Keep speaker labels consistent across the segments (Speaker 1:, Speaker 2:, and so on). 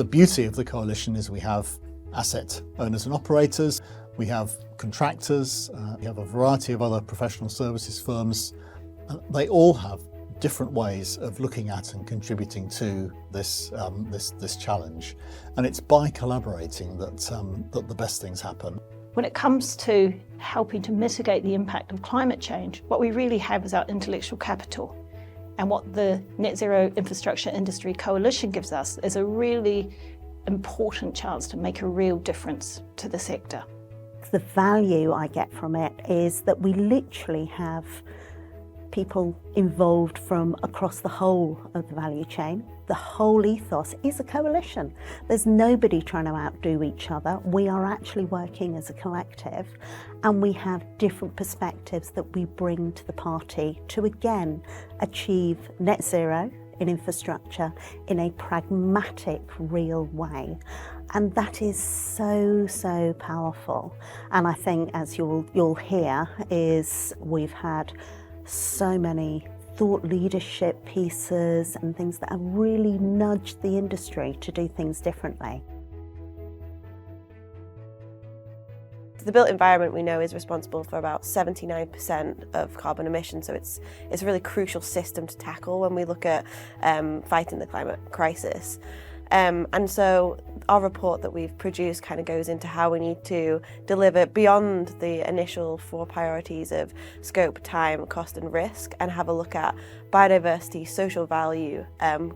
Speaker 1: beauty of the coalition is we have asset owners and operators, we have contractors, we have a variety of other professional services firms, and they all have different ways of looking at and contributing to this challenge. And it's by collaborating that the best things happen.
Speaker 2: When it comes to helping to mitigate the impact of climate change, what we really have is our intellectual capital. And what the Net Zero Infrastructure Industry Coalition gives us is a really important chance to make a real difference to the sector.
Speaker 3: The value I get from it is that we literally have people involved from across the whole of the value chain. The whole ethos is a coalition. There's nobody trying to outdo each other. We are actually working as a collective, and we have different perspectives that we bring to the party to again achieve net zero in infrastructure in a pragmatic, real way. And that is so powerful. And I think, as you'll hear, is we've had so many thought leadership pieces and things that have really nudged the industry to do things differently.
Speaker 4: The built environment, we know, is responsible for about 79% of carbon emissions, so it's a really crucial system to tackle when we look at fighting the climate crisis. And so our report that we've produced kind of goes into how we need to deliver beyond the initial 4 priorities of scope, time, cost and risk, and have a look at biodiversity, social value,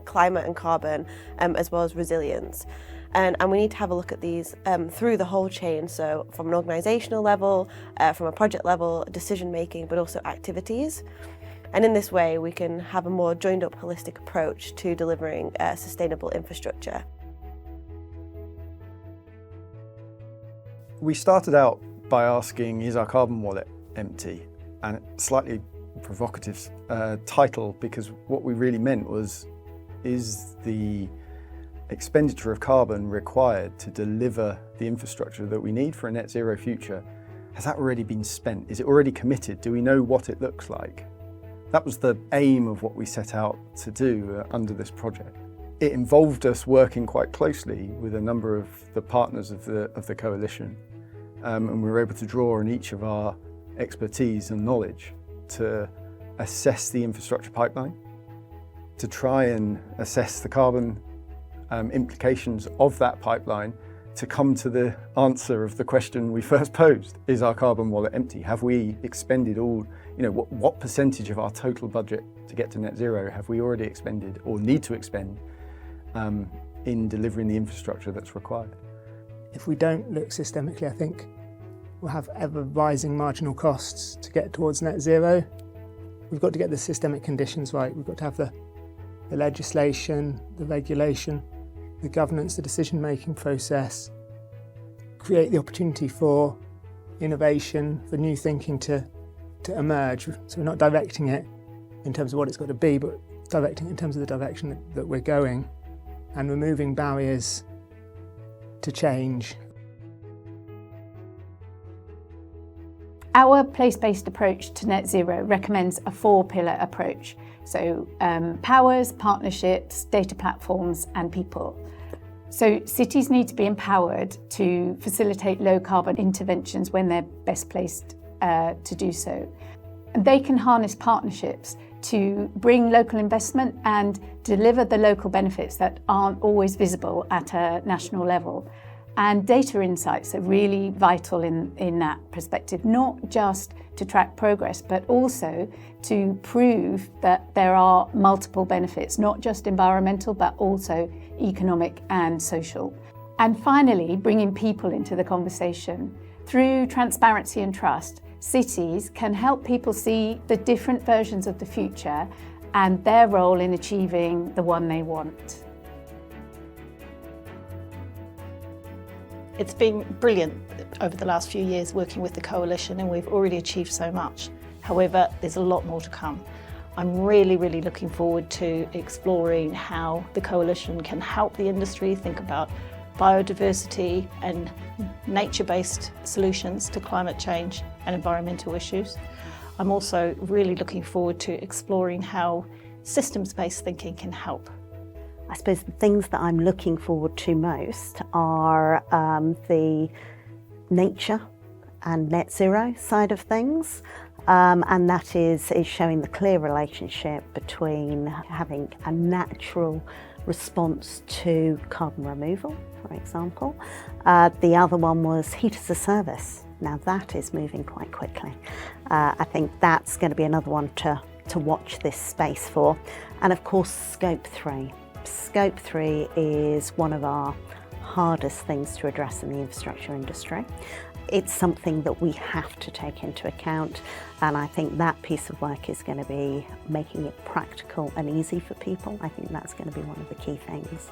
Speaker 4: climate and carbon, as well as resilience. And we need to have a look at these through the whole chain, so from an organisational level, from a project level, decision making, but also activities. And in this way, we can have a more joined up holistic approach to delivering sustainable infrastructure.
Speaker 5: We started out by asking, is our carbon wallet empty? And a slightly provocative title, because what we really meant was, is the expenditure of carbon required to deliver the infrastructure that we need for a net zero future, has that already been spent? Is it already committed? Do we know what it looks like? That was the aim of what we set out to do under this project. It involved us working quite closely with a number of the partners of the coalition, and we were able to draw on each of our expertise and knowledge to assess the infrastructure pipeline, to try and assess the carbon implications of that pipeline, to come to the answer of the question we first posed. Is our carbon wallet empty? Have we expended all, what percentage of our total budget to get to net zero have we already expended or need to expend in delivering the infrastructure that's required?
Speaker 6: If we don't look systemically, I think we'll have ever rising marginal costs to get towards net zero. We've got to get the systemic conditions right. We've got to have the legislation, the regulation, the governance, the decision-making process, create the opportunity for innovation, for new thinking to emerge. So we're not directing it in terms of what it's got to be, but directing it in terms of the direction that we're going, and removing barriers to change.
Speaker 7: Our place-based approach to net zero recommends a 4-pillar approach. So powers, partnerships, data platforms and people. So cities need to be empowered to facilitate low carbon interventions when they're best placed to do so. And they can harness partnerships to bring local investment and deliver the local benefits that aren't always visible at a national level. And data insights are really vital in that perspective, not just to track progress, but also to prove that there are multiple benefits, not just environmental, but also economic and social. And finally, bringing people into the conversation. Through transparency and trust, cities can help people see the different versions of the future and their role in achieving the one they want.
Speaker 2: It's been brilliant over the last few years working with the coalition, and we've already achieved so much. However, there's a lot more to come. I'm really looking forward to exploring how the coalition can help the industry think about biodiversity and nature-based solutions to climate change and environmental issues. I'm also really looking forward to exploring how systems-based thinking can help.
Speaker 3: I suppose the things that I'm looking forward to most are the nature and net zero side of things. And that is showing the clear relationship between having a natural response to carbon removal, for example. The other one was heat as a service. Now that is moving quite quickly. I think that's going to be another one to watch this space for. And of course, Scope 3. Scope 3 is one of our hardest things to address in the infrastructure industry. It's something that we have to take into account, and I think that piece of work is going to be making it practical and easy for people. I think that's going to be one of the key things.